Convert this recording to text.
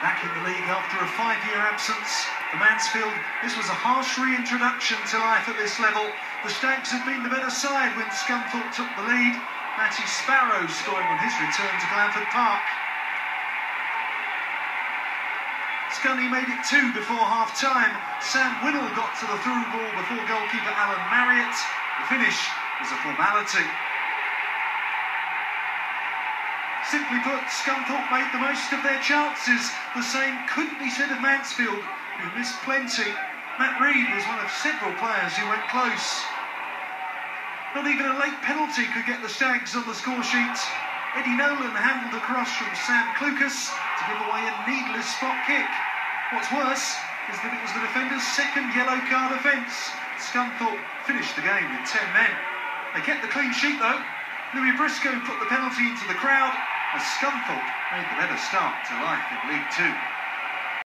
Back in the league after a 5-year absence for Mansfield, this was a harsh reintroduction to life at this level. The Stags had been the better side when Scunthorpe took the lead. Matty Sparrow scoring on his return to Glanford Park. Scunny made it 2 before half-time. Sam Winnell got to the through ball before goalkeeper Alan Marriott. The finish was a formality. Simply put, Scunthorpe made the most of their chances. The same couldn't be said of Mansfield, who missed plenty. Matt Reed was one of several players who went close. Not even a late penalty could get the Stags on the score sheet. Eddie Nolan handled a cross from Sam Clucas to give away a needless spot kick. What's worse is that it was the defender's second yellow card offence. Scunthorpe finished the game with 10 men. They kept the clean sheet though. Louis Briscoe put the penalty into the crowd as Scunthorpe made the better start to life in League Two.